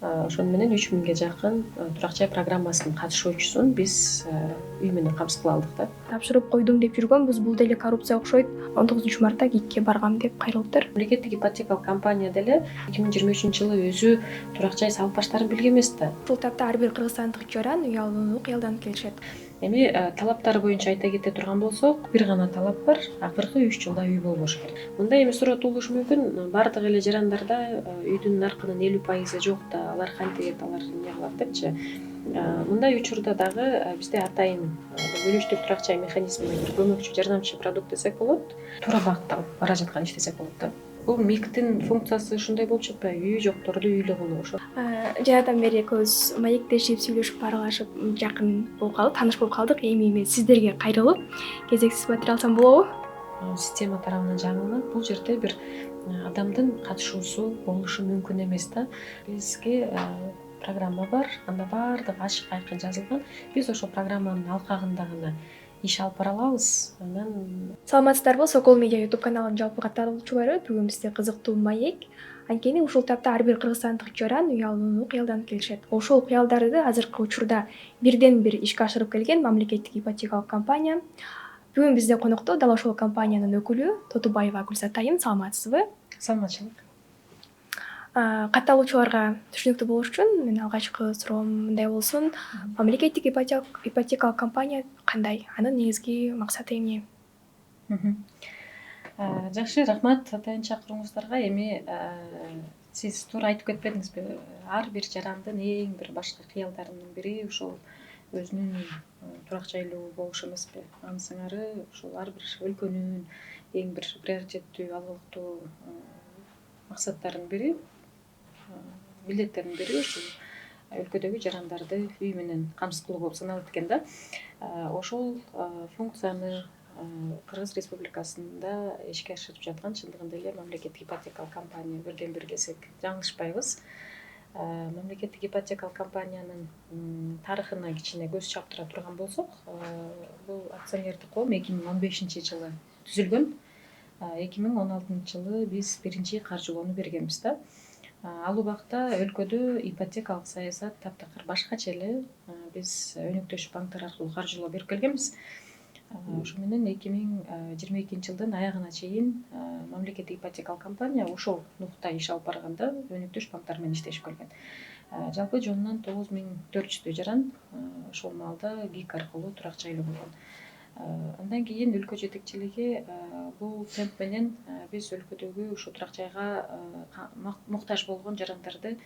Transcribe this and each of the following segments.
Ошону менен 3000ге жакын турак жай программасынын катышуучусун биз үй менен камсыз кыла алдык да. Тапшырып койдум деп жүргөнбүз, бул деле коррупция окшойт. 19-мартта ГИКке баргам деп кайрылыптыр. Мамлекеттик ипотекалык компания деле 2023-жылы өзү турак жай салып баштарын билген эмес да. Ушул тапта ар бир кыргызстандык жаран үй алууну кыялданып келишет. Эми талаптары боюнча айта кете турган болсок, бир гана талап бар: акыркы 3 жылда үй болбошу керек. Мындай эми суроо туулушу мүмкүн: баардык эле жарандарда үйдүн наркынын 50% жок да, алар кантип алар эмне кылат депчи. Мындай учурда дагы бизде атайын бөлүштүү турак жай механизмине бир көмөкчү, жардамчы продукт десек болот, туура багытталып бара жаткан иш десек болот да. Бул МИКтин функциясы ушундай болчу атпайбы? Үйү жокторду үйлүү кылуу ошо. Жададан бери экөөбүз маектешип, сүйлөшүп, аралашып, жакын болуп калдык, тааныш болуп калдык. Эми мен сиздерге кайрылып, кезексиз материал алсам болобу? Система тарабынан жаңыланат. Бул жерде бир адамдын катышуусу болушу мүмкүн эмес да. Бизге программа бар, анда баардыгы ачык айкын жазылган. Биз ошол программанын алкагында гана иш алып бара алабыз. Анан Саламатсыздарбы, Сокол Медиа YouTube каналынын жалпы катталуучулары. Бүгүн бизде кызыктуу маек. Анткени ушул тапта ар бир кыргызстандык жаран үй алууну кыялданып келишет. Ошол кыялдарды азыркы учурда бирден бир ишке ашырып келген мамлекеттик ипотекалык компания. Бүгүн бизде конокто дал ошол компаниянын өкүлү Тотубаева Гүлзат айым. Саламатсызбы? саламатчылык. Катталуучуларга түшүнүктүү болуш үчүн менин алгачкы суроом мындай болсун: мамлекеттик ипотекалык компания кандай? Анын негизги максаты эмне? Жакшы, рахмат атайын чакырууңуздарга. Эми сиз туура айтып кетпедиңизби? Ар бир жарандын эң бир башкы кыялдарынын бири ушул өзүнүн турак жайлуу болушу эмеспи? Анын сыңары ушул ар бир өлкөнүн эң бир приоритеттүү, алгылыктуу максаттарынын бири, милдеттеринин бири ушул өлкөдөгү жарандарды үй менен камсыз кылуу болуп саналат экен да. Ошол функцияны Кыргыз Республикасында ишке ашырып жаткан чындыгында эле мамлекеттик ипотекалык компания бирден бир десек жаңылышпайбыз. Мамлекеттик ипотекалык компаниянын тарыхына кичине көз чаптыра турган болсок, бул акционердик коом 2015-жылы түзүлгөн. 2016-жылы биз биринчи каржылоону бергенбиз да. Ал убакта өлкөдө ипотекалык саясат таптакыр башкача эле. Биз өнөктөш банктар аркылуу каржылоо берип келгенбиз. Ошо менен 2022-жылдын аягына чейин мамлекеттик ипотекалык компания ошол нукта иш алып барганда өнөктөш банктар менен иштешип келген. Жалпы жонунан 9400 жаран ошол маалда ГИК аркылуу турак жайлуу болгон. Андан кийин өлкө жетекчилиги бул темп менен биз өлкөдөгү ушу турак жайга муктаж болгон жарандарды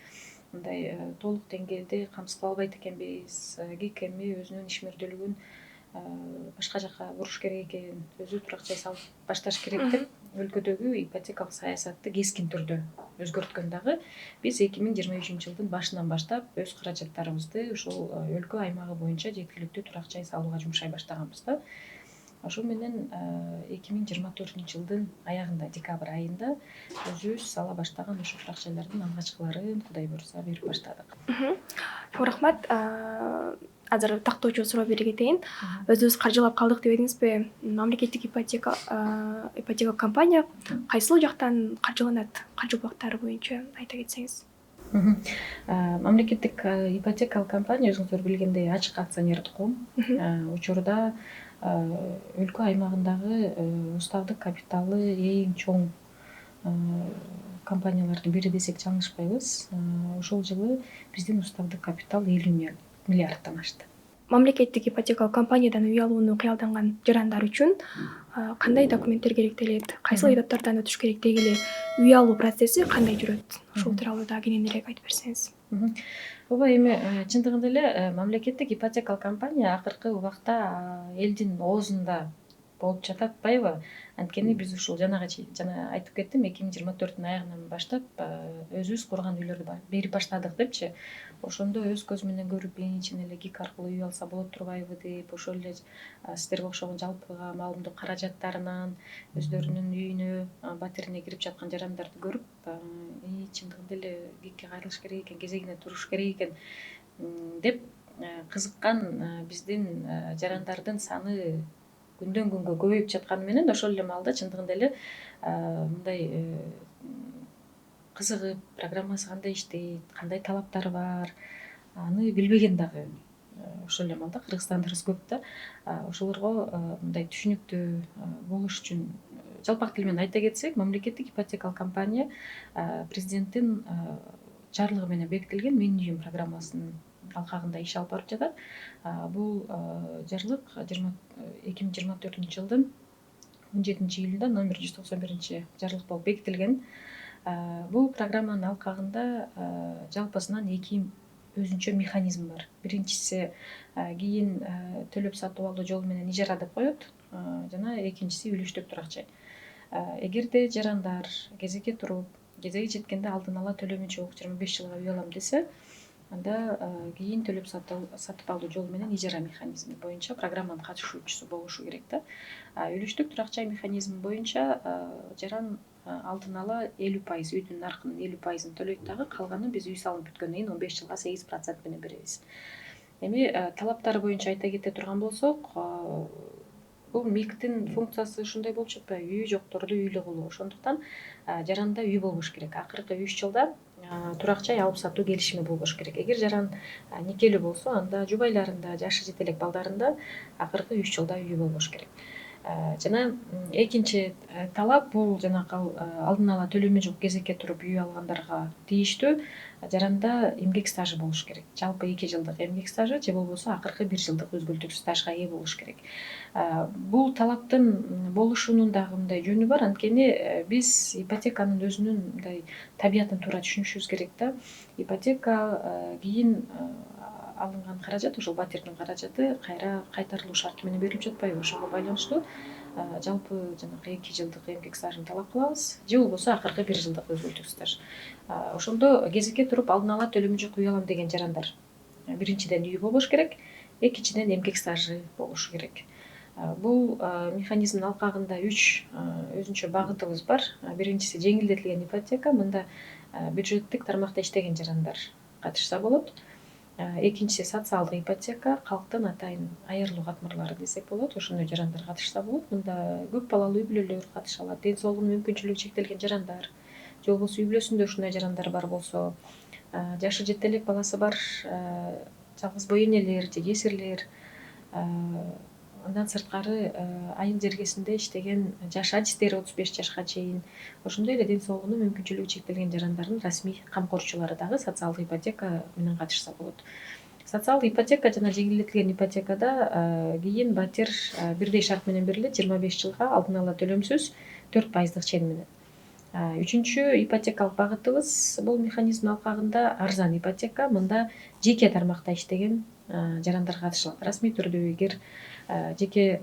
мындай толук деңгээлде камсыз кыла албайт экенбиз. ГИК эми өзүнүн ишмердүүлүгүн башка жака буруш керек экен, өзү турак жай салып башташ керек деп өлкөдөгү ипотекалык саясатты кескин түрдө өзгөрткөн дагы биз 2023-жылдын башынан баштап өз каражаттарыбызды ушул өлкө аймагы боюнча жеткиликтүү турак жай салууга жумшай баштаганбыз да. Ошо менен 2024-жылдын аягында, декабрь айында өзүбүз сала баштаган ошо турак жайлардын алгачкыларын Кудай буйруса берип баштадык. Чоң рахмат. Азыр тактоочу суроо бере кетейин. Өзүбүз каржылап калдык дебедиңизби? Мамлекеттик ипотека компания кайсыл жактан каржыланат? Каржы бактары боюнча айта кетсеңиз. Мамлекеттик ипотекалык компания өзүңүздөр билгендей ачык акционердик коом. Учурда өлкө аймагындагы уставдык капиталы эң чоң компаниялардын бири десек жаңылышпайбыз. Ошол жылы биздин уставдык капитал 50 миллиардтан ашты. Мамлекеттик ипотекалык компаниядан үй алууну кыялданган жарандар үчүн кандай документтер керектелет? Кайсыл эдаттардан өтүш керек? Деги эле үй алуу процесси кандай жүрөт? Ушул тууралуу да кененирээк айтып берсеңиз. Ооба, эми чындыгында эле мамлекеттик ипотекалык компания акыркы убакта элдин оозунда болуп жатат атпайбы? Анткени биз ушул жана айтып кеттим, 2024-дүн аягынан баштап өзүбүз курган үйлөрдү берип баштадык депчи. Ошондо өз көзү менен көрүп, эң ичинен эле ГИК аркылуу үй алса болот турбайбы деп, ошол эле сиздерге окшогон жалпыга маалымдуу каражаттарынан өздөрүнүн үйүнө, батирине кирип жаткан жарандарды көрүп, чындыгында эле ГИКке кайрылыш керек экен, кезегине туруш керек экен деп кызыккан биздин жарандардын саны күндөн күнгө көбөйүп жатканы менен ошол эле маалда чындыгында эле мындай кызыгып, программасы кандай иштейт, кандай талаптары бар, аны билбеген дагы ошол эле маалда кыргызстандыбыз көп да. Ошолорго мындай түшүнүктүү болуш үчүн жалпак тил менен айта кетсек, мамлекеттик ипотекалык компания президенттин жарлыгы менен бекитилген "Менин үйүм" программасынын алкагында иш алып барып жатат. Бул жарлык 2024 жылдын 17 июлунда номер 191 жарлык болуп бекитилген. Бул программанын алкагында жалпысынан 2 өзүнчө механизм бар. Биринчиси кийин төлөп сатып алуу жолу менен ижара деп коет, жана экинчиси үлүштүк турак жай. Эгерде жарандар кезекке туруп, кезеги жеткенде алдын ала төлөмү жок 25 жылга үй алам десе, анда кийин төлөп сатып алуу жолу менен ижара механизми боюнча программанын катышуучусу болушу керек да. Үлүштүк турак жай механизми боюнча жаран алдын ала 50%, үйдүн наркынын 50%ын төлөйт дагы, калганын биз үй салынып бүткөндөн кийин 15 жылга 8% менен беребиз. Эми талаптары боюнча айта кете турган болсок, бул МИКтин функциясы ушундай болчу атпайбы, үйү жокторду үйлүү кылуу. Ошондуктан жаранда үй болбош керек. Акыркы 3 жылда турак жай алып сатуу келишими болбош керек. Эгер жаран никелүү болсо, анда жубайларында, жашы жете элек балдарында акыркы 3 жылда үйү болбош керек. Жана экинчи талап бул жанакы алдын ала төлөмү жок кезекке туруп үй алгандарга тийиштүү жаранда эмгек стажы болуш керек. Жалпы 2 жылдык эмгек стажы же болбосо акыркы 1 жылдык өзгөлтүксүз стажга ээ болуш керек. Бул талаптын болушунун дагы мындай жөнү бар, анткени биз ипотеканын өзүнүн мындай табиятын туура түшүнүшүбүз керек да. Ипотека кийин алынган каражат, ошол батирдин каражаты кайра кайтарылуу шарты менен берилип жатпайбы? Ошого байланыштуу жалпы жанагы 2 жылдык эмгек стажын талап кылабыз, же болбосо акыркы 1 жылдык өзгөлтүксүз стаж. Ошондо кезекке туруп алдын ала төлөмү жок үй алам деген жарандар биринчиден үйү болбош керек, экинчиден эмгек стажы болушу керек. Бул механизмдин алкагында 3 өзүнчө багытыбыз бар. Биринчиси жеңилдетилген ипотека. Мында бюджеттик тармакта иштеген жарандар катышса болот. Экинчиси социалдык ипотека, калктын атайын айырылуу катмарлары десек болот. Ошондой жарандар катышса болот. Мында көп балалуу үй бүлөлөр катыша алат, ден соолугунун мүмкүнчүлүгү чектелген жарандар, же болбосо үй бүлөсүндө ушундай жарандар бар болсо, жашы жете элек баласы бар жалгыз бой энелер же кесирлер, андан сырткары айыл жергесинде иштеген жаш адистер 35 жашка чейин, ошондой эле ден соолугунун мүмкүнчүлүгү чектелген жарандардын расмий камкорчулары дагы социалдык ипотека менен катышса болот. Социалдык ипотека жана жеңилдетилген ипотекада кийин батир бирдей шарт менен берилет, 25 жылга алдын ала төлөмсүз 4% чен менен. Үчүнчү ипотекалык багытыбыз бул механизм алкагында арзан ипотека. Мында жеке тармакта иштеген жарандар катыша алат. Расмий түрдө эгер жеке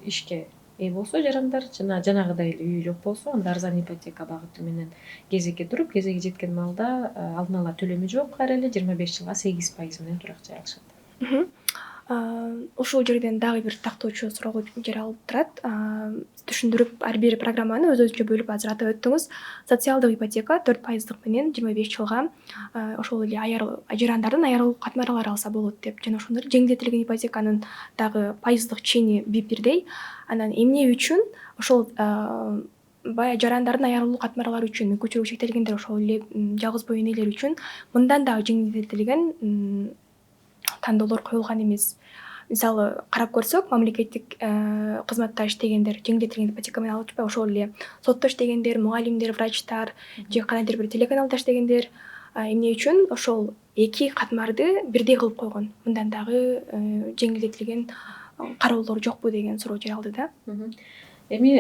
ишке ээ болсо жарандар жана жанагыдай эле үйү жок болсо, анда арзан ипотека багыты менен кезекке туруп, кезеги жеткен маалда алдын ала төлөмү жок кайра эле 25 жылга 8% менен турак жай алышат. Ушул жерден дагы бир тактоочу суроого жер алып турат. Түшүндүрүп, ар бир программаны өзүнчө бөлүп азыр атап өттүңүз. Социалдык ипотека 4% менен 25 жылга ошол эле жарандардын айырылуу катмарлары алса болот деп. Жана ошондой эле жеңилдетилген ипотеканын дагы пайыздык чени бирдей. Анан эмне үчүн ошол баягы жарандардын айырылуу катмарлары үчүн, мүмкүнчүлүгү чектелгендер, ошол эле жалгыз бой энелер үчүн мындан дагы жеңилдетилген тандоолор коюлган эмес. Мисалы карап көрсөк, мамлекеттик кызматта иштегендер жеңилдетилген ипотека менен алып жатпайбы? Ошол эле сотто иштегендер, мугалимдер, врачтар же кандайдыр бир телеканалда иштегендер эмне үчүн ошол 2 катмарды бирдей кылып койгон? Мындан дагы жеңилдетилген кароолор жокпу деген суроо жер алды да. Эми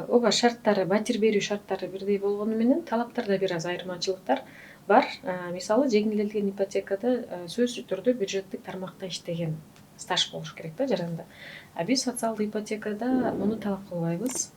ооба, шарттары, батир берүү шарттары бирдей болгону менен талаптарда бир аз айырмачылыктар бар. Мисалы жеңилдетилген ипотекада сөзсүз түрдө бюджеттик тармакта иштеген стаж болуш керек да жаранда. Биз социалдык ипотекада муну талап кылбайбыз.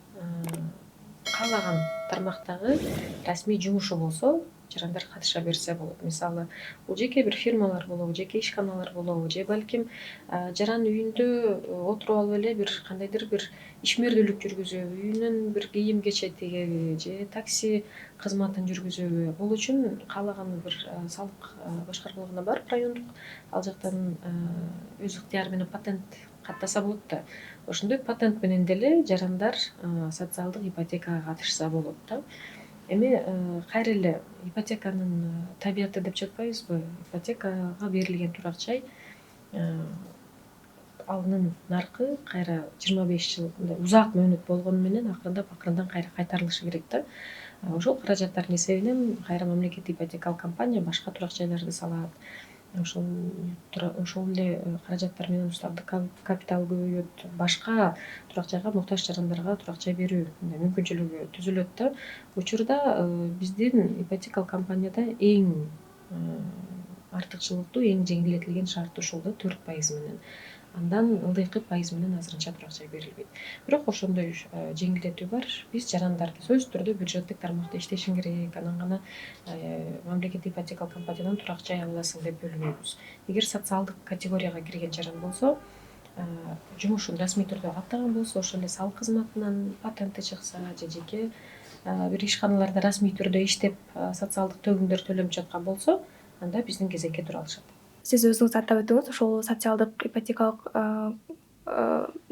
Каалаган тармактагы расмий жумушу болсо, жарандар катыша берсе болот. Мисалы, бул жеке бир фирмалар болобу, жеке ишканалар болобу, же балким жаран үйүндө отуруп алып эле бир кандайдыр бир ишмердүүлүк жүргүзөбү, үйүнүн бир кийим кече тигеби, же такси кызматын жүргүзөбү. Бул үчүн каалаган бир салык башкармалыгына барып, райондук, ал жактан өз ыктыяры менен патент каттаса болот да. Ошондой патент менен деле жарандар социалдык ипотекага катышса болот да. Эми кайра эле ипотеканын табияты деп жатпайбызбы? Ипотекага берилген турак жай анын наркы кайра 25 жыл мындай узак мөөнөт болгону менен акырындан кайра кайтарылышы керек да. Ошол каражаттардын эсебинен кайра мамлекеттик ипотекалык компания башка турак жайларды салат. Ошол эле каражаттар менен уставдык капиталы көбөйөт, башка турак жайга муктаж жарандарга турак жай берүү мындай мүмкүнчүлүгү түзүлөт да. Учурда биздин ипотекалык компанияда эң артыкчылыктуу, эң жеңилдетилген шарт ушул да 4% менен. Андан ылдыйкы пайыз менен азырынча турак жай берилбейт. Бирок ошондой жеңилдетүү бар. Биз жарандарды сөзсүз түрдө бюджеттик тармакта иштешиң керек, анан гана мамлекеттик ипотекалык компаниядан турак жай ала аласың деп бөлбөйбүз. Эгер социалдык категорияга кирген жаран болсо, жумушун расмий түрдө каттаган болсо, ошол эле салык кызматынан патенти чыкса же жеке бир ишканаларда расмий түрдө иштеп социалдык төгүмдөр төлөнүп жаткан болсо, анда биздин кезекке тура алышат. Сиз өзүңүз атап өттүңүз, ошол социалдык ипотекалык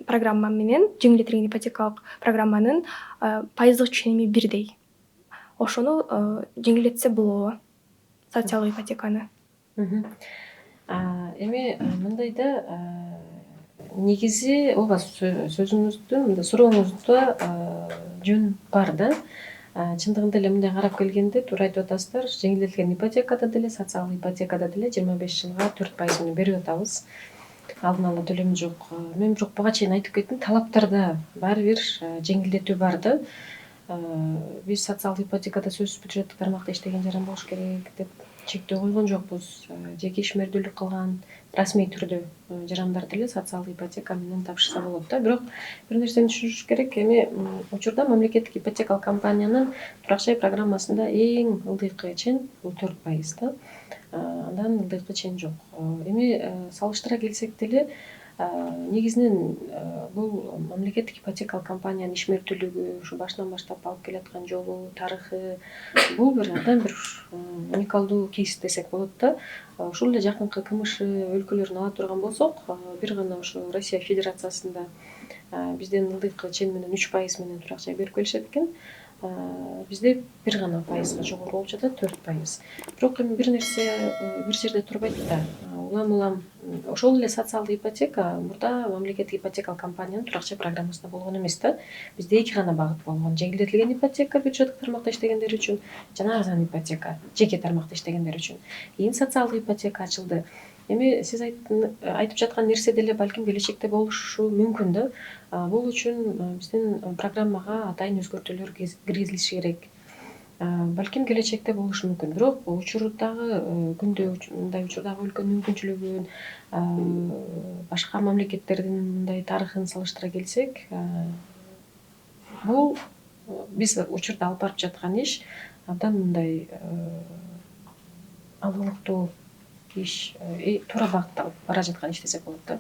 программа менен жеңилдетилген ипотекалык программанын пайыздык ченеми бирдей. Ошону жеңилдетсе болобу, социалдык ипотеканы? Эми мындай да, негизи ооба сөзүңүздүн мындай сурооңузда жөн бар да. Чындыгында эле мындай карап келгенде туура айтып атасыздар, жеңилдетилген ипотекада деле, социалдык ипотекада деле 25 жылга 4% менен берип атабыз. Алдын ала төлөм жок. Мен бирок буга чейин айтып кеттим, талаптарда баары бир жеңилдетүү бар да. Биз социалдык ипотекада сөзсүз бюджеттик тармакта иштеген жаран болуш керек деп чектөө койгон жокпуз. Жеке ишмердүүлүк кылган расмий түрдө жарандар деле социалдык ипотека менен табышса болот да. Бирок бир нерсени түшүнүш керек, эми учурда мамлекеттик ипотекалык компаниянын турак жай программасында эң ылдыйкы чен бул 4% да. Андан ылдыйкы чен жок. Эми салыштыра келсек деле, негизинен бул мамлекеттик ипотекалык компаниянын ишмердүүлүгү, ушу башынан баштап алып келаткан жолу, тарыхы бул бир абдан бир уникалдуу кейс десек болот да. Ушул эле жакынкы КМШ өлкөлөрүн ала турган болсок, бир гана ушу Россия Федерациясында бизден ылдыйкы чен менен 3% менен турак жай берип келишет экен. Бизде бир гана пайызга жогору болуп жатат, 4%. Бирок эми бир нерсе бир жерде турбайт да. Улам ошол эле социалдык ипотека мурда мамлекеттик ипотекалык компаниянын турак жай программасында болгон эмес да. Бизде 2 гана багыт болгон: жеңилдетилген ипотека бюджеттик тармакта иштегендер үчүн жана арзан ипотека жеке тармакта иштегендер үчүн. Кийин социалдык ипотека ачылды. Эми сиз айтып жаткан нерсе деле балким келечекте болушу мүмкүн да. Бул үчүн биздин программага атайын өзгөртүүлөр киргизилиши керек. Балким келечекте болушу мүмкүн. Бирок учурдагы күндө мындай учурдагы өлкөнүн мүмкүнчүлүгүн, башка мамлекеттердин мындай тарыхын салыштыра келсек, бул биз учурда алып барып жаткан иш абдан мындай алыктуу иш, туура багытта алып бара жаткан иш десек болот да.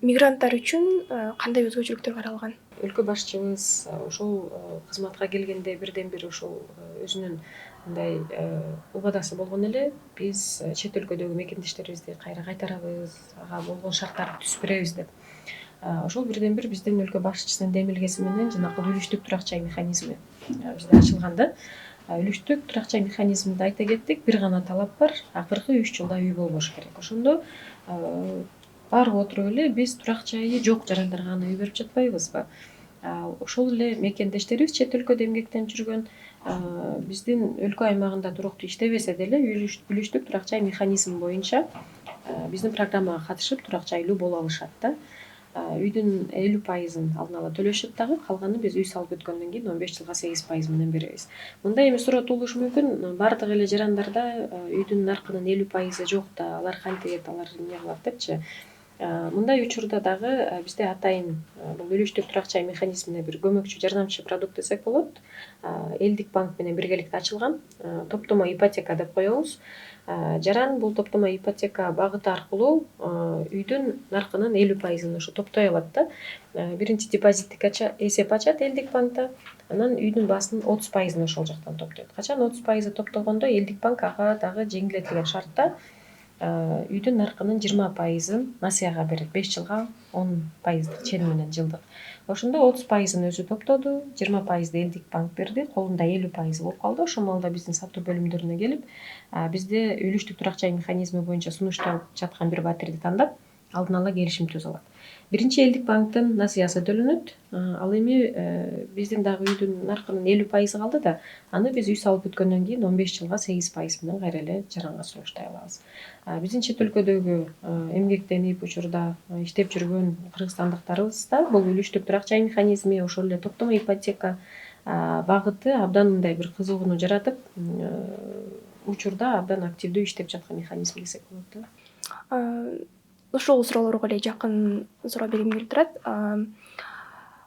Мигранттар үчүн кандай өзгөчөлүктөр каралган? Өлкө башчыбыз ошол кызматка келгенде бирден бир ошол өзүнүн мындай убадасы болгон эле: биз чет өлкөдөгү мекендештерибизди кайра кайтарабыз, ага болгон шарттарды түзүп беребиз деп. Ошол бирден бир биздин өлкө башчысынын демилгеси менен жанагы үлүштүк турак жай механизми бизде ачылган да. Үлүштүк турак жай механизминде айта кеттик, бир гана талап бар: акыркы 3 жылда үй болбош керек. Ошондо барып отуруп эле биз турак жайы жок жарандарга гана үй берип жатпайбызбы? Ошол эле мекендештерибиз чет өлкөдө эмгектенип жүргөн, биздин өлкө аймагында туруктуу иштебесе деле үлүштүк турак жай механизми боюнча биздин программага катышып турак жайлуу боло алышат да. Үйдүн 50%-ын алдын ала төлөшөт дагы, калганын биз үй салып бүткөндөн кийин 15 жылга 8% менен беребиз. Мындай эми суроо туулушу мүмкүн: бардык эле жарандарда үйдүн наркынын 50% жок да, алар кантет, алар эмне кылат депчи. Мындай учурда дагы бизде атайын бул үлүштүк турак жай механизмине бир көмөкчү, жардамчы продукт десек болот. Элдик банк менен биргеликте ачылган топтомо ипотека деп коебуз. Жаран бул топтомо ипотека багыты аркылуу үйдүн наркынын 50%-ын ошо топтой алат да. Биринчи депозиттик эсеп ачат Элдик банкта, анан үйдүн баасынын 30%-ын ошол жактан топтойт. Качан 30% топтогондо Элдик банк ага дагы жеңилдетилген шартта үйдүн наркынын 20% насыяга берет, 5 жылга 10% чен менен жылдык. Ошондо 30% өзү топтоду, 20% элдик банк берди, колунда 50% болуп калды. Ошол маалда биздин сатуу бөлүмдөрүнө келип, бизде үлүштүк турак жай механизми боюнча сунушталып жаткан бир батирди тандап, алдын ала келишим түзүп алат. Биринчи элдик банктын насыясы төлөнөт. Ал эми биздин дагы үйдүн наркынын 50% калды да, аны биз үй салып бүткөндөн кийин 15 жылга 8% менен кайра эле жаранга сунуштай алабыз. Биздин чет өлкөдөгү эмгектенип учурда иштеп жүргөн кыргызстандыктарыбызда бул үлүштүк турак жай механизми, ошол эле топтомо ипотека багыты абдан мындай бир кызыгууну жаратып, учурда абдан активдүү иштеп жаткан механизм десек болот да. Ошол суроолорго эле жакын суроо бергим келип турат.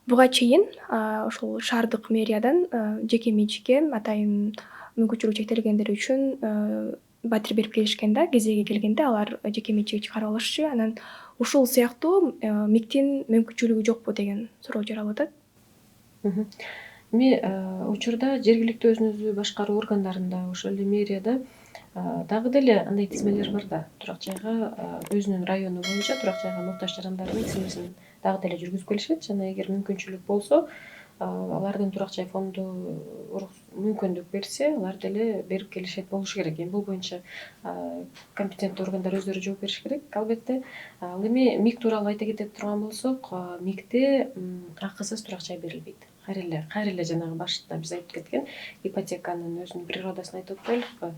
Буга чейин ошол шаардык мэриядан жеке менчикке атайын мүмкүнчүлүгү чектелгендер үчүн батир берип келишкен да, кезеги келгенде алар жеке менчикке чыгарып алышчу. Анан ушул сыяктуу МИКтин мүмкүнчүлүгү жокпу деген суроо жаралып атат. Эми учурда жергиликтүү өзүн өзү башкаруу органдарында, ошол эле мэрияда дагы деле андай тизмелер бар да, турак жайга өзүнүн району боюнча турак жайга муктаж жарандардын тизмесин дагы деле жүргүзүп келишет жана эгер мүмкүнчүлүк болсо, алардын турак жай фонду мүмкүндүк берсе, алар деле берип келишет болушу керек. Эми бул боюнча компетенттүү органдар өздөрү жооп бериши керек, албетте. Ал эми МИК тууралуу айта кете турган болсок, МИКте акысыз турак жай берилбейт. Кайра эле жанагы башында биз айтып кеткен ипотеканын өзүнүн природасын айтып атпайлыкпы?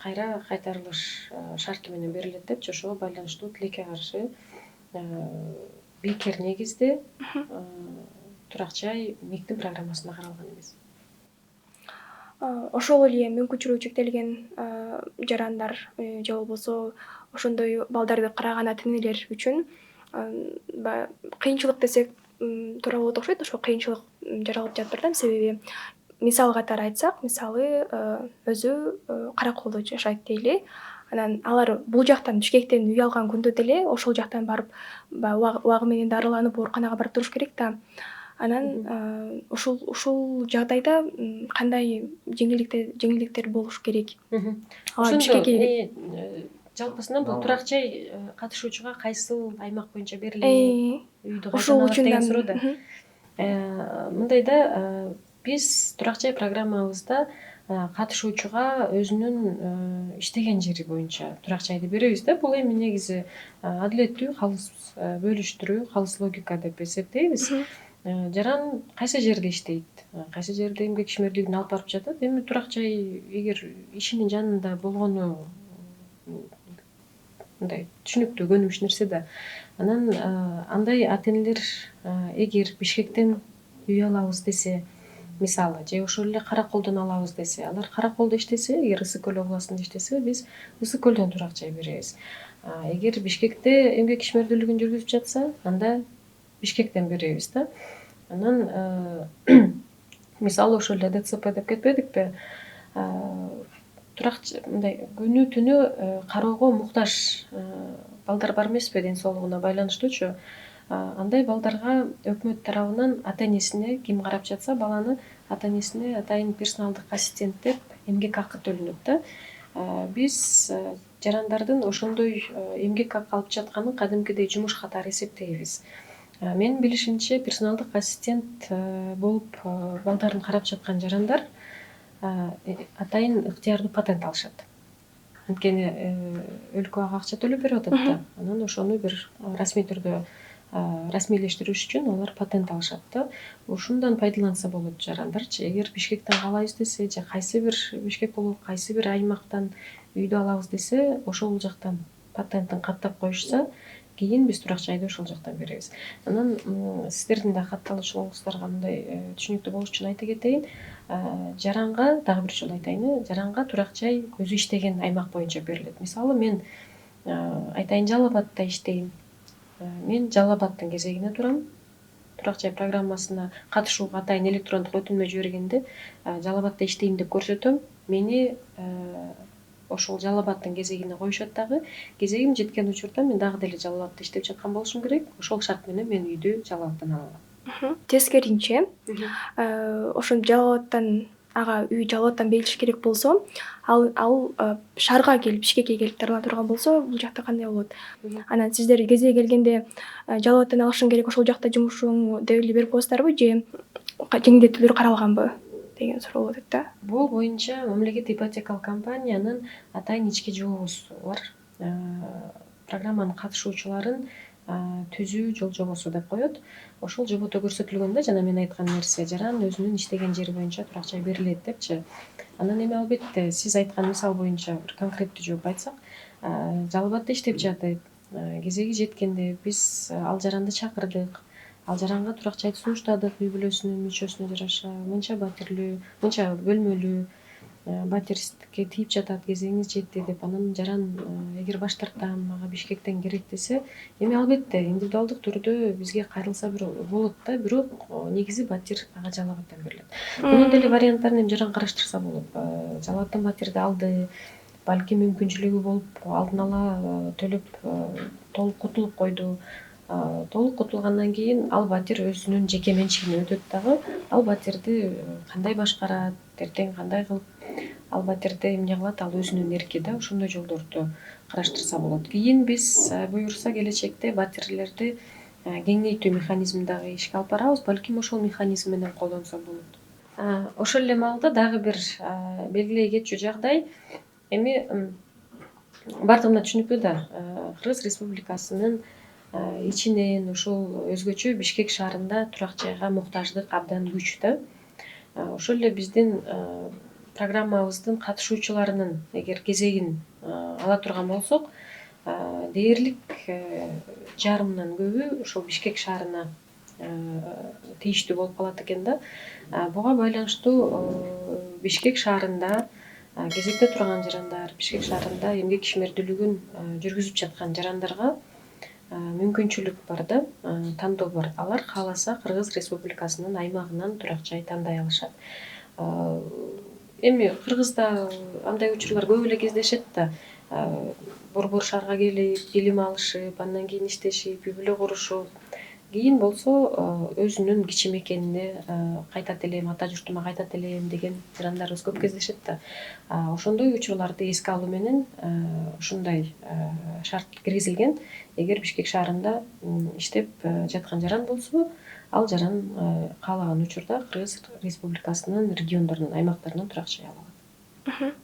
Кайра кайтарылыш шарты менен берилет депчи, ошого байланыштуу тилекке каршы бекер негизде турак жай МИКтин программасында каралган эмес. Ошол эле мүмкүнчүлүгү чектелген жарандар же болбосо ошондой балдарды караган ата энелер үчүн кыйынчылык десек туура болот окшойт. Ошол кыйынчылык жаралып жатыптыр да, себеби мисал катары айтсак, мисалы өзү Караколдо жашайт дейли. Анан алар бул жактан Бишкектен үй алган күндө деле ошол жактан барып убагы менен дарыланып ооруканага барып туруш керек да. Анан ушул жагдайда кандай жеңилдиктер болуш керек? Ошондо жалпысынан бул турак жай катышуучуга кайсыл аймак боюнча берилет, үйдү кайдан алат деген суроо да. Мындай да, биз турак жай программабызда катышуучуга өзүнүн иштеген жери боюнча турак жайды беребиз да. Бул эми негизи адилеттүү, калыс бөлүштүрүү, калыс логика деп эсептейбиз. Жаран кайсы жерде иштейт, кайсы жерде эмгек ишмерлигин алып барып жатат. Эми турак жай эгер ишинин жанында болгону мындай түшүнүктүү, көнүмүш нерсе да. Анан андай ата энелер эгер Бишкектен үй алабыз десе, мисалы, же ошол эле Караколдон алабыз десе, алар Караколдо иштесе, эгер Ысык көл областында иштесе, биз Ысык көлдөн турак жай беребиз. Эгер Бишкекте эмгек ишмердүүлүгүн жүргүзүп жатса, анда Бишкектен беребиз да. Анан мисалы ошол эле ДЦП деп кетпедикпи? Турак мындай күнү түнү кароого муктаж балдар бар эмеспи, ден соолугуна байланыштуучу? Андай балдарга өкмөт тарабынан ата энесине ким карап жатса баланы, ата энесине атайын персоналдык ассистент деп эмгек акы төлөнөт да. Биз жарандардын ошондой эмгек акы алып жатканын кадимкидей жумуш катары эсептейбиз. Менин билишимче, персоналдык ассистент болуп балдарын карап жаткан жарандар атайын ыктыярдуу патент алышат. Анткени өлкө ага акча төлөп берип атат да. Анан ошону бир расмий түрдө расмийлештириш үчүн алар патент алышат да. Ушундан пайдаланса болот жарандарчы. Эгер Бишкектен каалайбыз десе, же кайсы бир Бишкек болуп, кайсы бир аймактан үйдү алабыз десе, ошол жактан патентин каттап коюшса, кийин биз турак жайды ошол жактан беребиз. Анан сиздердин да катталуучуларыңыздарга мындай түшүнүктүү болуш үчүн айта кетейин. Жаранга, дагы бир жолу айтайын, жаранга турак жай өзү иштеген аймак боюнча берилет. Мисалы, мен айтайын, Жалал Абадта иштейм. Мен Жалал Абадтын кезегине турам. Турак жай программасына катышууга атайын электрондук өтүнмө жибергенде Жалал Абадта иштейм деп көрсөтөм. Мени ошол Жалал Абадтын кезегине коюшат дагы. Кезегим жеткен учурда мен дагы деле Жалал Абадта иштеп жаткан болушум керек. Ошол шарт менен мен үйдү Жалал Абадтан ала алам. Тескеринче, ошол Жалал Абадтан ага үй Жалал абадтан берилиш керек болсо, ал шаарга келип, Бишкекке келип дарылана турган болсо, бул жакта кандай болот? Анан сиздер кезеги келгенде Жалал абадтан алышың керек, ошол жакта жумушуң деп эле берип коесуздарбы же жеңилдетүүлөр каралганбы деген суроо болот да. Бул боюнча мамлекет ипотекалык компаниянын атайын ички жобосу бар. Программанын катышуучуларын түзүү жол жобосу деп коет. Ошол жободо көрсөтүлгөндө жана мен айткан нерсе жаран өзүнүн иштеген жери боюнча турак жай берилет депчи. Анан эми албетте сиз айткан мисал боюнча бир конкреттүү жооп айтсак, Жалал абадта иштеп жатып, кезеги жеткенде биз ал жаранды чакырдык. Ал жаранга турак жайды сунуштадык үй бүлөсүнүн мүчөсүнө жараша, мынча батирлүү, мынча бөлмөлүү батирстикке тийип жатат, кезегиңиз жетти деп. Анан жаран эгер баш тартам, мага Бишкектен керек десе, эми албетте индивидуалдык түрдө бизге кайрылса болот да, бирок негизи батир ага Жалал абадтан берилет. Мунун деле варианттарын эми жаран караштырса болот. Жалал абадтан батирди алды, балким мүмкүнчүлүгү болуп алдын ала төлөп толук кутулуп койду. Толук кутулгандан кийин ал батир өзүнүн жеке менчигине өтөт дагы. Ал батирди кандай башкарат, эртең кандай кылып ал батирди эмне кылат, ал өзүнүн эрки да. Ошондой жолдорду караштырса болот. Кийин биз буюрса келечекте батирлерди кеңейтүү механизмин дагы ишке алып барабыз. Балким ошол механизм менен колдонсо болот. Ошол эле маалда дагы бир белгилей кетчү жагдай, эми бардыгына түшүнүктүү да, Кыргыз Республикасынын ичинен ошол өзгөчө Бишкек шаарында турак жайга муктаждык абдан күч да. Ошол эле биздин программабыздын катышуучуларынын эгер кезегин ала турган болсок, дээрлик жарымынан көбү ошол Бишкек шаарына тийиштүү болуп калат экен да. Буга байланыштуу Бишкек шаарында кезекте турган жарандар, Бишкек шаарында эмгек ишмердүүлүгүн жүргүзүп жаткан жарандарга мүмкүнчүлүк бар да, тандоо бар. Алар кааласа Кыргыз Республикасынын аймагынан турак жай тандай алышат. Эми Кыргызда андай учурлар көп эле кездешет да. Борбор шаарга келип, билим алышып, андан кийин иштешип, үй бүлө курушуп, кийин болсо өзүнүн кичи мекенине кайтат элем, ата журтума кайтат элем деген жарандарыбыз көп кездешет да. Ошондой учурларды эске алуу менен ушундай шарт киргизилген. Эгер Бишкек шаарында иштеп жаткан жаран болсо, ал жаран каалаган учурда Кыргыз Республикасынын региондорунун, аймактарынан турак жай ала алат.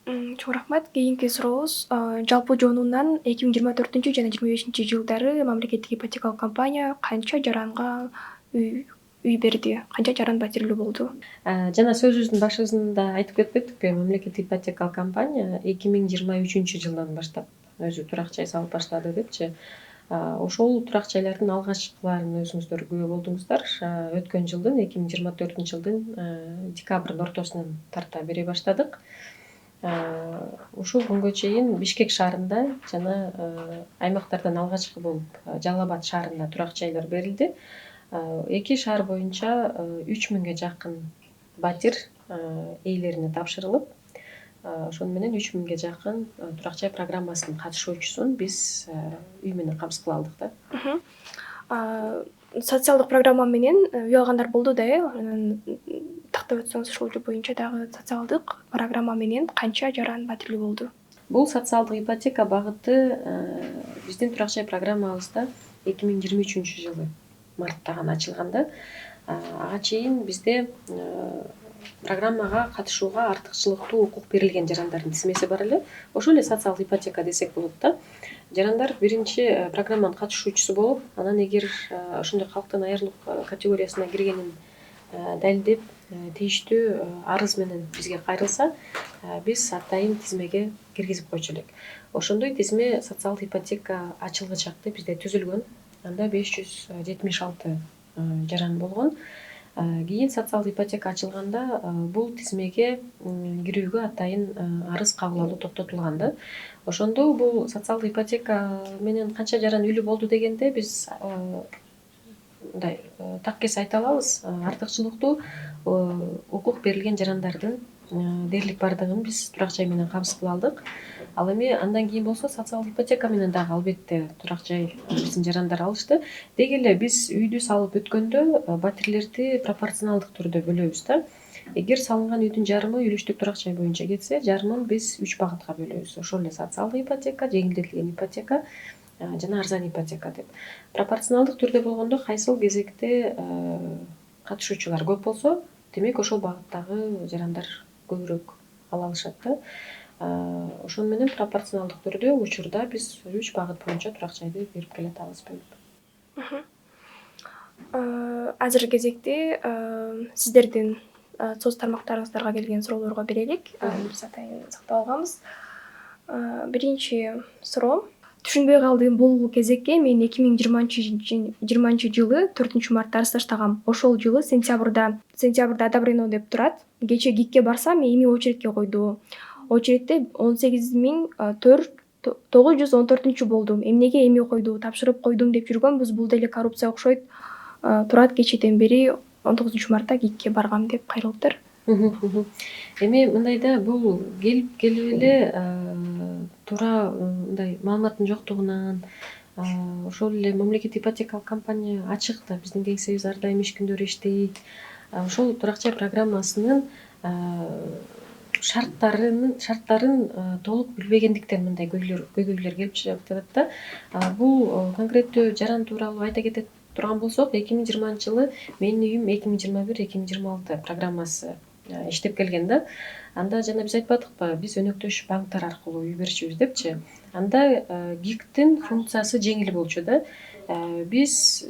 Чоң рахмат. Кийинки сурообуз жалпы жонунан 2024 жана 2025 жылдары мамлекеттик ипотекалык компания канча жаранга үй берди? Канча жаран батирлүү болду? Жана сөзүбүздүн башыбызда айтып кетпедикпи, мамлекет ипотекалык компания 2023 жылдан баштап өзү турак жай салып баштады депчи. Ошол турак жайлардын алгачкыларын өзүңүздөр күбө болдуңуздар. Өткөн жылдын 2024 жылдын декабрдын ортосунан тарта бере баштадык. Ушул күнгө чейин Бишкек шаарында жана аймактардан алгачкы болуп Жалал абад шаарында турак жайлар берилди. Эки шаар боюнча 3000ге жакын батир ээлерине тапшырылып, ошону менен 3000ге жакын турак жай программасынын катышуучусун биз үй менен камсыз кыла алдык да. Социалдык программа менен үй алгандар болду да, анан тактап өтсөңүз ошол боюнча дагы социалдык программа менен канча жаран батирлүү болду? Бул социалдык ипотека багыты биздин турак жай программабызда 2023 жылы мартта гана ачылган да. Ага чейин бизде программага катышууга артыкчылыктуу укук берилген жарандардын тизмеси бар эле. Ошол эле социалдык ипотека десек болот да. Жарандар биринчи программанын катышуучусу болуп, анан эгер ошондой калктын айрылык категориясына киргенин далилдеп, тийиштүү арыз менен бизге кайрылса, биз атайын тизмеге киргизип койчу элек. Ошондой тизме социалдык ипотека ачылгычакты бизде түзүлгөн. Анда 576 жаран болгон. Кийин социалдык ипотека ачылганда бул тизмеге кирүүгө атайын арыз кабыл алуу токтотулган да. Ошондо бул социалдык ипотека менен канча жаран үйлүү болду дегенде биз мындай таккес айта алабыз. Артыкчылыктуу укук берилген жарандардын дээрлик бардыгын биз турак жай менен камсыз кыла алдык. Ал эми андан кийин болсо социалдык ипотека менен дагы албетте турак жай биздин жарандар алышты. Деги эле биз үйдү салып өткөндө батирлерди пропорционалдык түрдө бөлөбүз да. Эгер салынган үйдүн жарымы үлүштүк турак жай боюнча кетсе, жарымын биз 3 багытка бөлөбүз. Ошол эле социалдык ипотека, жеңилдетилген ипотека жана арзан ипотека деп. Пропорционалдык түрдө болгондо кайсыл кезекте катышуучулар көп болсо, демек ошол багыттагы жарандар көбүрөөк ала алышат да. Ошону менен пропорционалдык түрдө учурда биз 3 багыт боюнча турак жайды берип келатабыз бөлүп. Азыркы кезекте сиздердин соц тармактарыңыздарга келген суроолорго берелик. Биз атайын сактап алганбыз. Биринчи суроо. Түшүнбөй калдым, бул кезекке мен 2020 жылы 4 мартта арыз таштагам. Ошол жылы сентябрда одобрено деп турат. Кечээ ГИКке барсам, эми очередке койду. Очередте 18.914 болдум. Эмнеге эми койду, тапшырып койдум деп жүргөнбүз. Бул деле коррупция окшойт. Турат кечээден бери 19 мартта ГИКке баргам деп кайрылыптыр. Эми мындай да, бул келип эле туура мындай маалыматтын жоктугунан, ошол эле мамлекеттик ипотекалык компания ачык да, биздин кеңсебиз ар дайым иш күндөрү иштейт. Ошол турак жай программасынын шарттарын толук билбегендиктен мындай көйгөйлөр келип чыгып атат да. Бул конкреттүү жаран тууралуу айта кете турган болсок, 2020 жылы менин үйүм 2021-2026 программасы иштеп келген да. Анда жана биз айтпадыкпы, биз өнөктөш банктар аркылуу үй берчүбүз депчи. Анда ГИКтин функциясы жеңил болчу да. Биз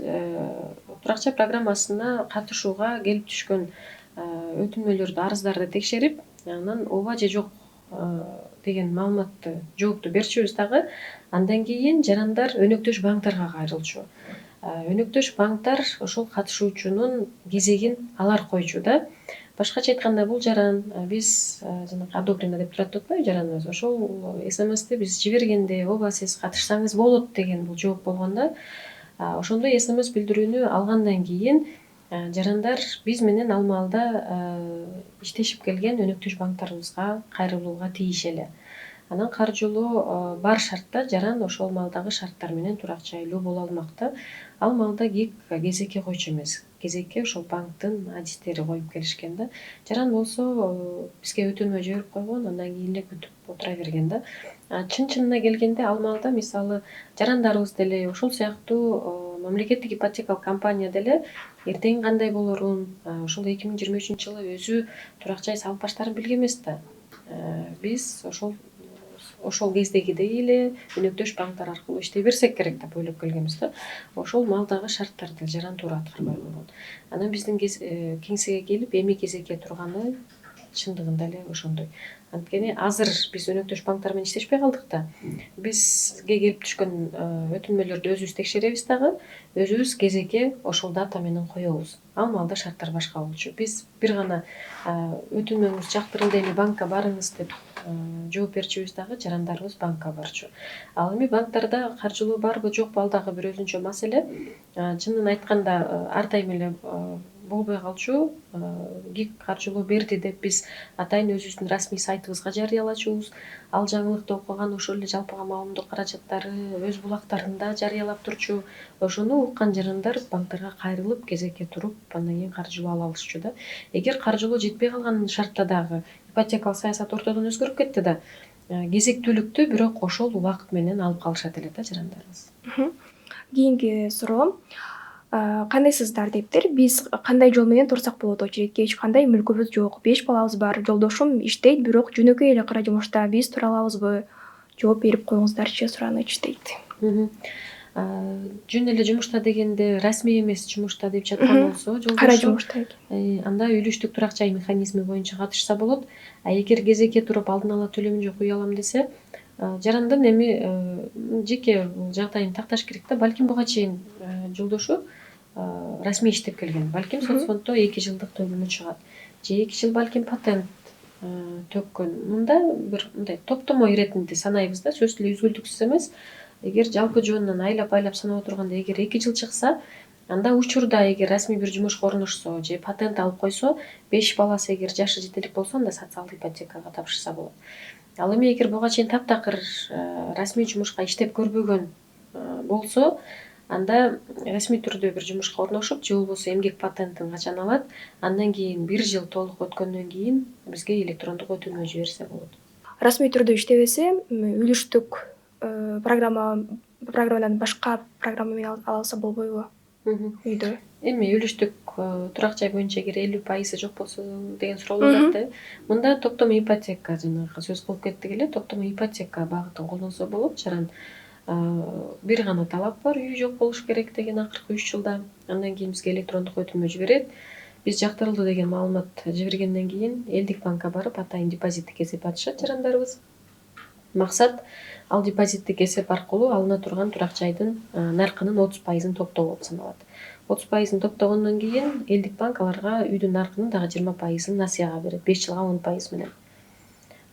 турак жай программасына катышууга келип түшкөн өтүнмөлөрдү, арыздарды текшерип, анан ооба же жок деген маалыматты, жоопту берчүбүз дагы. Андан кийин жарандар өнөктөш банктарга кайрылчу. Өнөктөш банктар ошол катышуучунун кезегин алар койчу да. Башкача айтканда, бул жаран биз жанагы одобрено деп турат атпайбы жараныбыз. Ошол СМСти биз жибергенде, ооба сиз катышсаңыз болот деген бул жооп болгон да. Ошондой СМС билдирүүнү алгандан кийин жарандар биз менен ал маалда иштешип келген өнөктөш банктарыбызга кайрылууга тийишели. Анан каржылоо бар шартта жаран ошол маалдагы шарттар менен турак жайлуу боло алмак да. Ал маалда ГИК кезекке койчу эмес. Кезекке ошол банктын адистери коюп келишкен да. Жаран болсо бизге өтүнмө жиберип койгон, андан кийин эле күтүп отура берген да. Чын-чынына келгенде ал маалда мисалы жарандарыбыз деле ошол сыяктуу мамлекеттик ипотекалык компания деле эртең кандай болорун, ошол 2023 жылы өзү турак жай салып баштаарын билген эмес да. Биз ошол кездегидей эле өнөктөш банктар аркылуу иштей берсек керек деп ойлоп келгенбиз да. Ошол маалдагы шарттарды жаран туура аткарбай койгон. Анан биздин кеңсеге келип эми кезекке турганы чындыгында эле ошондой. Анткени азыр биз өнөктөш банктар менен иштешпей калдык да. Бизге келип түшкөн өтүнмөлөрдү өзүбүз текшеребиз дагы, өзүбүз кезекке ошол дата менен коебуз. Ал маалда шарттар башка болчу. Биз бир гана өтүнмөңүз жактырылды, эми банкка барыңыз деп жооп берчүбүз дагы, жарандарыбыз банкка барчу. Ал эми банктарда каржылоо барбы жокпу, ал дагы бир өзүнчө маселе. Чынын айтканда ар дайым эле болбой калчу. ГИК каржылоо берди деп биз атайын өзүбүздүн расмий сайтыбызга жарыялачубуз. Ал жаңылыкты окуган, ошол эле жалпыга маалымдоо каражаттары өз булактарында жарыялап турчу. Ошону уккан жарандар банктарга кайрылып, кезекке туруп, андан кийин каржылоо ала алышчу да. Эгер каржылоо жетпей калган шартта дагы ипотекалык саясат ортодон өзгөрүп кетти да, кезектүүлүктү бирок ошол убакыт менен алып калышат эле да жарандарыбыз. Кийинки суроо. Кандайсыздар дептир. Биз кандай жол менен турсак болот очередке? Эч кандай мүлкүбүз жок. 5 балабыз бар. Жолдошум иштейт, бирок жөнөкөй эле кыра жумушта. Биз тура алабызбы? Жооп берип коюңуздарчы, сураныч дейт. Жөн эле жумушта дегенде расмий эмес жумушта деп жаткан болсо, Кара жумушта. анда үлүштүк турак жай механизми боюнча катышса болот. Эгер кезекке туруп алдын ала төлөмүн жок үй алам десе, жарандын эми жеке жагдайын такташ керек да. Балким буга чейин жолдошу расмий иштеп келген. Балким соцфонддо 2 жылдык төлөмү чыгат. Же 2 жыл балким патент төккөн. Мында бир мындай топтомо иретинде санайбыз да, сөзсүз эле үзгүлтүксүз эмес. Эгер жалпы жөнүнөн айлап санап отурганда, эгер 2 жыл чыкса, анда учурда эгер расмий бир жумушка орношсо же патент алып койсо, 5 баласы эгер жашы жетелик болсо, анда социалдык ипотекага тапшырса болот. Ал эми эгер буга чейин таптакыр расмий жумушка иштеп көрбөгөн болсо, анда расмий түрдө бир жумушка орношуп же болбосо эмгек патентин качан алат, андан кийин 1 жыл толук өткөндөн кийин бизге электрондук өтүнмө жиберсе болот. Расмий түрдө иштебесе, үлүштүк программадан башка программа менен ала алса болбойбу үйдө? Эми үлүштүк турак жай боюнча эгер 50% жок болсо деген суроолор да. Мында токтомо ипотека жанагы сөз кылып кеттик эле, токтомо ипотека багытын колдонсо болот. Жаран бир гана талап бар, үй жок болуш керек деген акыркы 3 жылда. Андан кийин бизге электрондук өтүнмө жиберет. Биз жактырылды деген маалымат жибергенден кийин элдик банкка барып атайын депозитти кесип атышат жарандарыбыз. Максат ал депозитти кесип аркылуу алына турган турак жайдын наркынын 30%-ын топтоо болуп саналат. 30%-ын топтогондон кийин элдик банк аларга үйдүн наркынын дагы 20%-ын насыяга берет, 5 жылга 10% менен.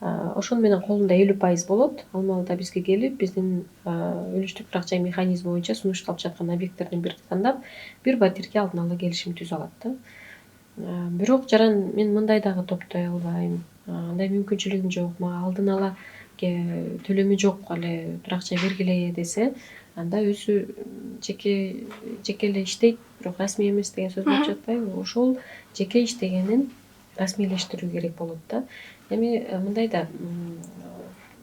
Ошону менен колунда 50% болот. Ал маалда бизге келип, биздин үлүштүк турак жай механизми боюнча сунушталып жаткан объекттердин бирин тандап, бир батирге алдын ала келишим түзүп алат да. Бирок жаран мен мындай дагы топтой албайм. Андай мүмкүнчүлүгүм жок, мага алдын ала төлөмү жок эле турак жай бергиле десе, анда өзү жеке эле иштейт, бирок расмий эмес деген сөз болуп жатпайбы? Ошол жеке иштегенин расмийлештирүү керек болот да. Эми мындай да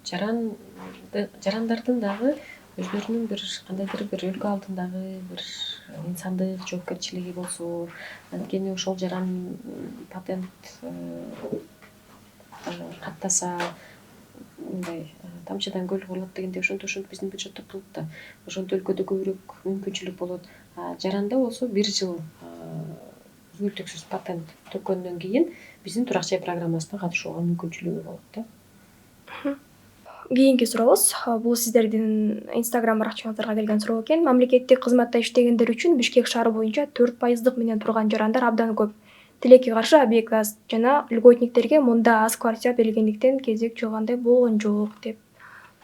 жарандардын дагы өздөрүнүн бир кандайдыр бир өлкө алдындагы бир инсандык жоопкерчилиги болсо, анткени ошол жаран патент каттаса, мындай тамчыдан көл курулат дегендей ошентип биздин бюджетте турат да. Ошентип өлкөдө көбүрөөк мүмкүнчүлүк болот. Жаранда болсо 1 жыл үзгүлтүксүз патент төккөндөн кийин биздин турак жай программасына катышууга мүмкүнчүлүгү болот да. Кийинки сурообуз бул сиздердин Instagram аракчаңыздарга келген суроо экен. Мамлекеттик кызматта иштегендер үчүн Бишкек шаары боюнча 4% менен турган жарандар абдан көп. Тилекке каршы объект аз жана льготниктерге мында аз квартира берилгендиктен кезек жылгандай болгон жок деп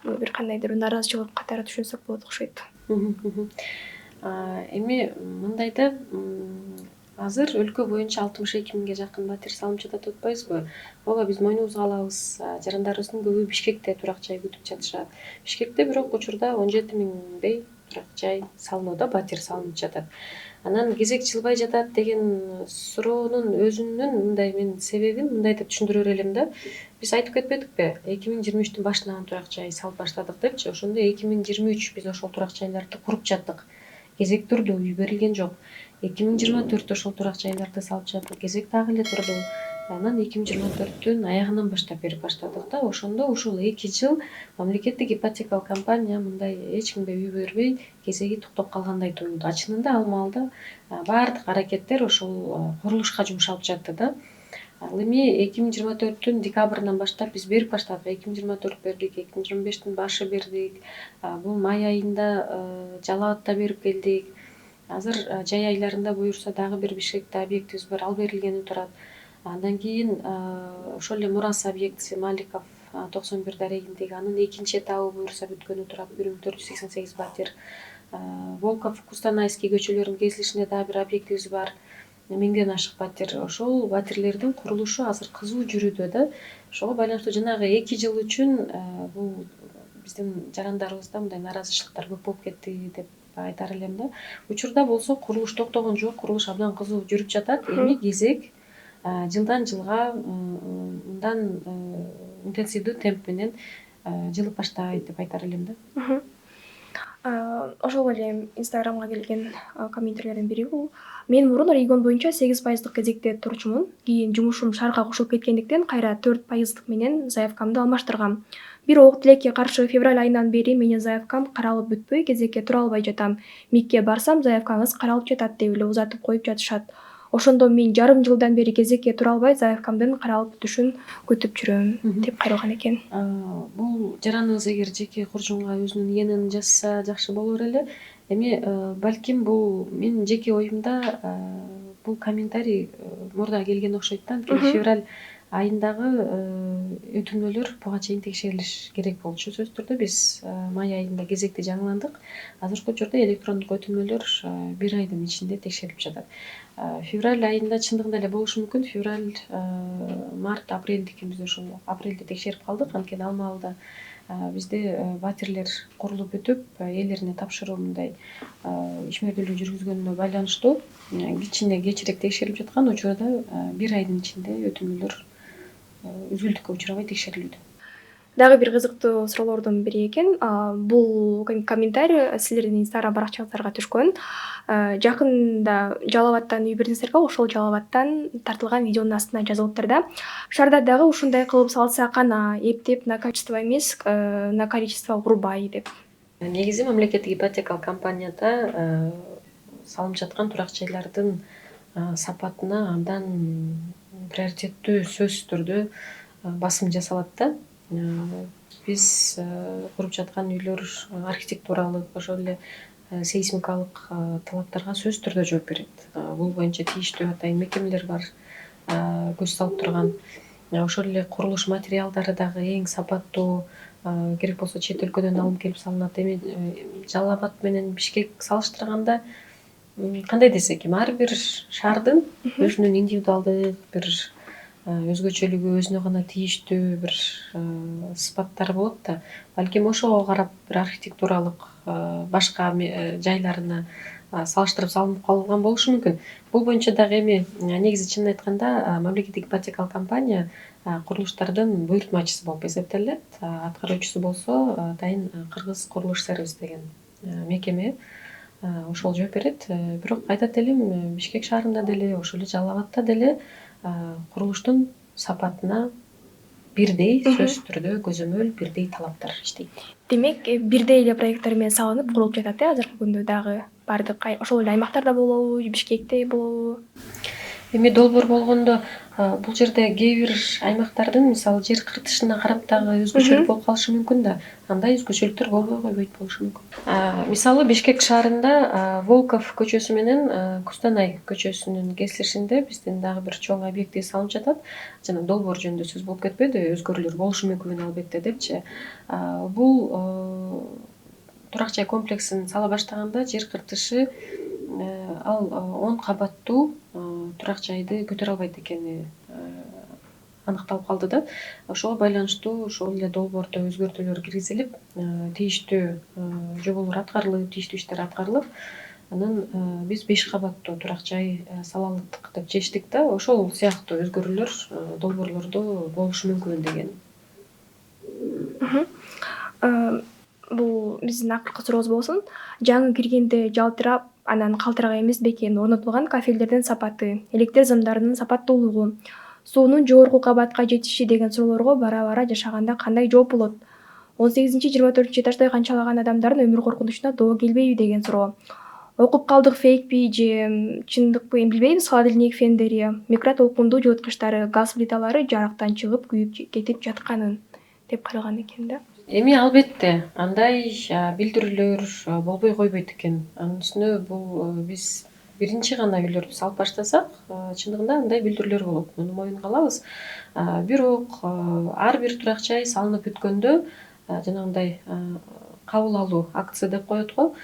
бир кандайдыр нааразычылык катары түшүнсөк болот окшойт. Эми мындай да, азыр өлкө боюнча 62 миңге жакын батир салынып жатат деп атпайбызбы? Ооба, биз мойнубузга алабыз. Жарандарыбыздын көбү Бишкекте турак жай күтүп жатышат. Бишкекте бирок учурда 17 миңдей турак жай салынууда, батир салынып жатат. Анан кезек жылбай жатат деген суроонун өзүнүн мындай мен себебин мындай деп түшүндүрөр элем да. Биз айтып кетпедикпи? 2023-түн башынан турак жай салып баштадык депчи. Ошондо 2023 биз ошол турак жайларды куруп жаттык. Кезек турду, үй берилген жок. 2024 ошол турак жайларды салып жаттык, кезек дагы эле турду. Анан 2024-түн аягынан баштап берип баштадык да. Ошондо ушул 2 жыл мамлекеттик ипотекалык компания мындай эч кимге үй бербей, кезеги токтоп калгандай туюлду. Чынында ал маалда баардык аракеттер ошол курулушка жумшалып жатты да. Ал эми 2024-түн декабрынан баштап биз берип баштадык. 2024 бердик, 2025-тин башы бердик. Бул май айында Жалал абадта берип келдик. Азыр жай айларында буюрса дагы бир Бишкекте объектибиз бар, ал берилгени турат. Андан кийин ошол эле Мурас объектиси Маликов 91 дарегиндеги анын экинчи этабы буюрса бүткөнү турат, 1488 батир. Волков, Кустанайский көчөлөрүнүн кесилишинде дагы бир объектибиз бар, 1000ден ашык батир. Ошол батирлердин курулушу азыр кызуу жүрүүдө да. Ошого байланыштуу жанагы 2 жыл үчүн бул биздин жарандарыбызда мындай нааразычылыктар көп болуп кетти деп айтар элем да. Учурда болсо курулуш токтогон жок, курулуш абдан кызуу жүрүп жатат. Эми кезек жылдан жылга мындан интенсивдүү темп менен жылып баштайт деп айтар элем да. Ошол эле Instagramга келген комментарийлердин бири бул: мен мурун регион боюнча 8% кезекте турчумун. Кийин жумушум шаарга кошулуп кеткендиктен кайра 4% менен заявкамды алмаштыргам. Бирок тилекке каршы февраль айынан бери менин заявкам каралып бүтпөй, кезекке тура албай жатам. МИКке барсам, заявкаңыз каралып жатат деп эле узатып коюп жатышат. Ошондо мен жарым жылдан бери кезекке тура албай, заявкамдын каралып бүтүшүн күтүп жүрөм деп кайрылган экен. Бул жараныбыз эгер жеке куржунга өзүнүн ИННин жазса жакшы болор эле. Эми балким бул менин жеке оюмда бул комментарий мурда келген окшойт да. Анткени февраль айындагы өтүнмөлөр буга чейин текшерилиш керек болчу. Сөзсүз түрдө биз май айында кезекти жаңыландык. Азыркы учурда электрондук өтүнмөлөр 1 айдын ичинде текшерилип жатат. Февраль айында чындыгында эле болушу мүмкүн. Февраль, март, апрель дегенбиз ошол апрелде текшерип калдык. Анткени ал маалда бизде батирлер курулуп бүтүп ээлерине тапшыруу мындай ишмердүүлүк жүргүзгөнүнө байланыштуу кечирээк текшерилип жаткан учурда 1 айдын ичинде өтүнүүлөр үзүлдүккө учурабай текшерилүүдө. Дагы бир кызыктуу суроолордун бири экен. Бул комментарий силердин Instagram баракчаңыздарга түшкөн. Жакында Жалал Абадтан үй бердиңиздер го, ошол Жалал Абадтан тартылган видеонун астына жазылыптыр да. Шаарда дагы ушундай кылып салсак ана эптеп на качество эмес, на количество урбай деп. Негизи мамлекеттик ипотекалык компанияда салынып жаткан турак жайлардын сапатына абдан приоритеттүү сөзсүз түрдө басым жасалат да. Биз куруп жаткан үйлөр архитектуралык, ошол эле сейсмикалык талаптарга сөзсүз түрдө жооп берет. Бул боюнча тийиштүү атайын мекемелер бар, көз салып турган. Ошол эле курулуш материалдары дагы эң сапаттуу, керек болсо чет өлкөдөн алынып келип салынат. Эми Жалал Абад менен Бишкек салыштырганда кандай десек эми ар бир шаардын өзүнүн индивидуалдык бир өзгөчөлүгү, өзүнө гана тийиштүү бир сыпаттары болот да. Балким ошого карап бир архитектуралык башка жайларына салыштырып салынып калган болушу мүмкүн. Бул боюнча дагы эми негизи чынын айтканда мамлекеттик ипотекалык компания курулуштардын буйртмачысы болуп эсептелет. Аткаруучусу болсо атайын Кыргыз курулуш сервис деген мекеме. Ошол жооп берет. Бирок айтат элем, Бишкек шаарында деле, ошол эле Жалал Абадта деле курулуштун сапатына бирдей сөзсүз түрдө көзөмөл, бирдей талаптар иштейт. Демек, бирдей эле проекттер менен салынып курулуп жатат азыркы күндө дагы бардык ошол эле аймактарда болобу, Бишкекте болобу? Эми долбоор болгондо бул жерде кээ бир аймактардын мисалы жер кыртышына карап дагы өзгөчөлүк болуп калышы мүмкүн да. Андай өзгөчөлүктөр болбой койбойт болушу мүмкүн. Мисалы Бишкек шаарында Волков көчөсү менен Кустанай көчөсүнүн кесилишинде биздин дагы бир чоң объекти салынып жатат. Жана долбоор жөнүндө сөз болуп кетпеди, өзгөрүүлөр болушу мүмкүн албетте депчи. Бул турак жай комплексин сала баштаганда жер кыртышы ал 10 кабаттуу турак жайды көтөрө албайт экени аныкталып калды да. Ошого байланыштуу ошол эле долбоордо өзгөртүүлөр киргизилип, тийиштүү жоболор аткарылып, тийиштүү иштер аткарылып, анан биз 5 кабаттуу турак жай сала алдык деп чечтик да. Ошол сыяктуу өзгөрүүлөр долбоорлордо болушу мүмкүн деген. Бул биздин акыркы сурообуз болсун. Жаңы киргенде жалтырап, анан калтырак эмес бекен орнотулган кафелдердин сапаты, электр зымдарынын сапаттуулугу, суунун жогорку кабатка жетиши деген суроолорго бара-бара жашаганда кандай жооп болот? 18-24 этажда канчалаган адамдардын өмүр коркунучуна доо келбейби деген суроо. Окуп калдык фейкпи же чындыкпы эми билбейбиз. Холодильник фендери, микротолкундуу жылыткычтары, газ плиталары жарыктан чыгып күйүп кетип жатканын деп кайрылган экен да. Эми албетте андай билдирүүлөр болбой койбойт экен. Анын үстүнө бул биз биринчи гана үйлөрдү салып баштасак, чындыгында андай билдирүүлөр болот. Муну моюнга алабыз. Бирок ар бир турак жай салынып бүткөндө жанагындай кабыл алуу акция деп коет го.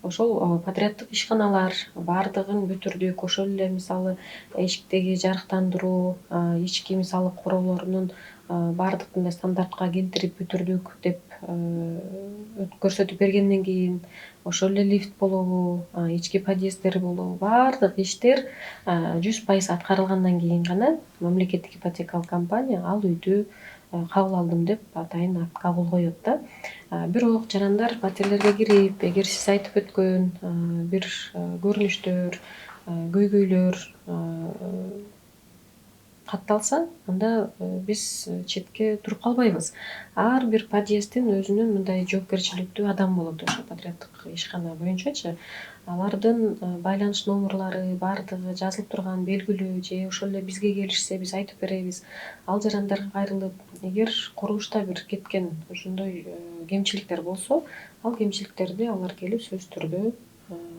Ошол подряддык ишканалар баардыгын бүтүрдүк. Ошол эле мисалы эшиктеги жарыктандыруу, ички мисалы короолорунун баардык стандартка келтирип бүтүрдүк деп көрсөтүп бергенден кийин, ошол эле лифт болобу, ички подъезддер болобу, баардык иштер 100% аткарылгандан кийин гана мамлекеттик ипотекалык компания ал үйдү кабыл алдым деп атайын кабыл коет да. Бирок жарандар паттерлерге кирип, эгер сиз айтып өткөн бир көрүнүштөр, көйгөйлөр катталса, анда биз четке туруп калбайбыз. Ар бир подъезддин өзүнүн мындай жоопкерчиликтүү адам болот ошо подряддык ишкана боюнчачы. Алардын байланыш номерлары баардыгы жазылып турган, белгилүү, же ошол эле бизге келишсе биз айтып беребиз. Ал жарандарга кайрылып, эгер курулушта бир кеткен ошондой кемчиликтер болсо, ал кемчиликтерди алар келип сөзсүз түрдө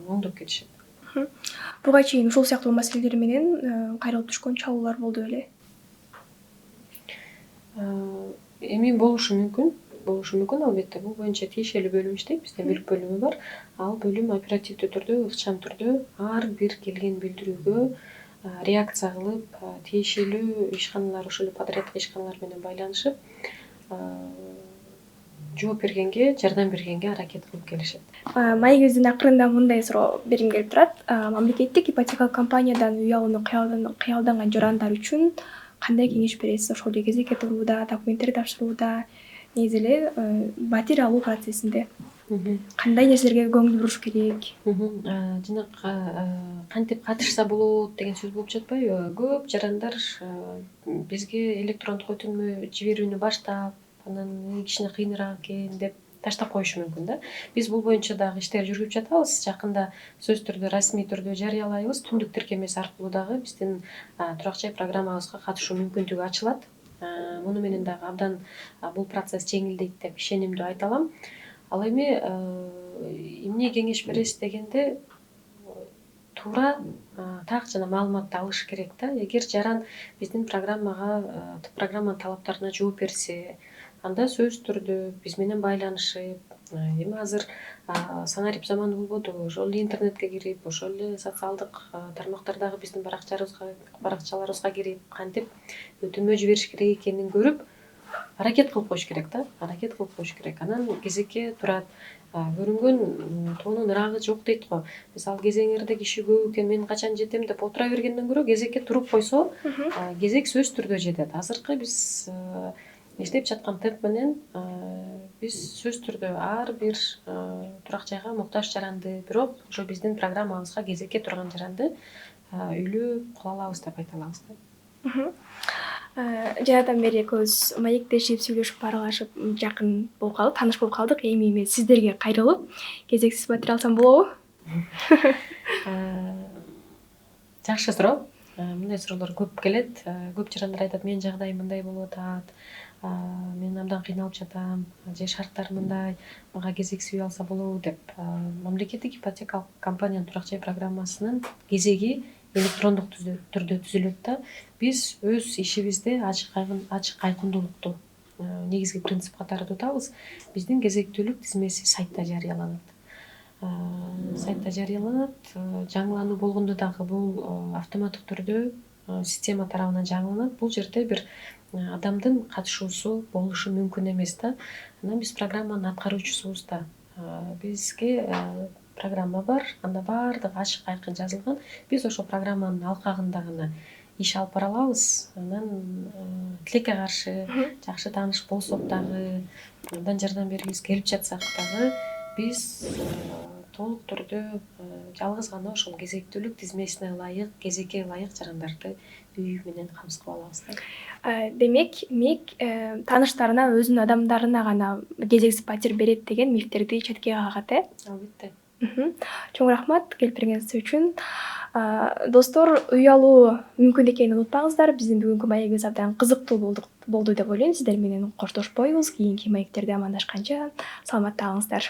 оңдоп кетишет. Буга чейин ушул сыяктуу маселелер менен кайрылып түшкөн чалуулар болду беле? Эми болушу мүмкүн албетте. Бул боюнча тиешелүү бөлүм иштейт, бизде бүлүк бөлүмү бар. Ал бөлүм оперативдүү түрдө, ыкчам түрдө ар бир келген билдирүүгө реакция кылып, тиешелүү ишканалар, ошол эле подряддык ишканалар менен байланышып, жооп бергенге, жардам бергенге аракет кылып келишет. Маегибиздин акырында мындай суроо бергим келип турат. Мамлекеттик ипотекалык компаниядан үй алууну кыялданган жарандар үчүн кандай кеңеш бересиз? Ошол эле кезекке турууда, документтерди тапшырууда, негизи эле батир алуу процессинде кандай нерселерге көңүл буруш керек? Жанагы кантип катышса болот деген сөз болуп жатпайбы? Көп жарандар бизге электрондук өтүнмө жиберүүнү баштап, анан кичине кыйыныраак экен деп таштап коюшу мүмкүн да. Биз бул боюнча дагы иштер жүргүзүп жатабыз. Жакында сөзсүз түрдө, расмий түрдө жарыялайбыз. Түндүк тиркемеси аркылуу дагы биздин турак жай программабызга катышуу мүмкүндүгү ачылат. Муну менен дагы абдан бул процесс жеңилдейт деп ишенимдүү айта алам. Ал эми эмне кеңеш бересиз дегенде, туура так жана маалыматты алыш керек да. Эгер жаран биздин программанын талаптарына жооп берсе, анда сөзсүз түрдө биз менен байланышып, эми азыр санарип заманы болбоду, ошол эле интернетке кирип, ошол эле социалдык тармактардагы биздин баракчаларыбызга кирип, кантип өтүнмө жибериш керек экенин көрүп, аракет кылып коюш керек да. Аракет кылып коюш керек. Анан кезекке турат. Көрүнгөн тоонун ырагы жок дейт го. Мисалы кезеңерде киши көп экен, мен качан жетем деп отура бергенден көрө кезекке туруп койсо, кезек сөзсүз түрдө жетет. Азыркы биз иштеп жаткан темп менен биз сөзсүз түрдө ар бир турак жайга муктаж жаранды, бирок ошо биздин программабызга кезекке турган жаранды үйлөп кыла алабыз деп айта алабыз да. Жанадан бери экөөбүз маектешип, сүйлөшүп, аралашып, жакын болуп калдык, тааныш болуп калдык. Эми мен сиздерге кайрылып, кезексиз батир алсам болобу? Жакшы суроо. Мындай суроолор көп келет. Көп жарандар айтат, менин жагдайым мындай болуп атат, мен абдан кыйналып жатам, же шарттар мындай, мага кезексиз үй алса болобу деп. Мамлекеттик ипотекалык компаниянын турак жай программасынын кезеги электрондук түрдө түзүлөт да. Биз өз ишибизде ачык айкындуулукту негизги принцип катары тутабыз. Биздин кезектүүлүк тизмеси сайтта жарыяланат. Жаңылануу болгондо дагы бул автоматтык түрдө система тарабынан жаңыланат. Бул жерде бир адамдын катышуусу болушу мүмкүн эмес да. Анан биз программанын аткаруучусубуз да. Бизге программа бар, анда баардыгы ачык айкын жазылган. Биз ошол программанын алкагында гана иш алып бара алабыз. Анан тилекке каршы жакшы тааныш болсок дагы, андан жардам бергибиз келип жатсак дагы, биз толук түрдө жалгыз гана ошол кезектүүлүк тизмесине ылайык, кезекке ылайык жарандарды үй менен камсыз кылып алабыз да. Демек, МИГ тааныштарына, өзүнүн адамдарына гана кезексиз батир берет деген мифтерди четке кагат, Албетте. Чоң рахмат келип бергениңиз үчүн. Достор, үй алуу мүмкүн экенин унутпаңыздар. Биздин бүгүнкү маегибиз абдан кызыктуу болду деп ойлойм. Сиздер менен коштошпойбуз. Кийинки маектерде амандашканча саламатта калыңыздар.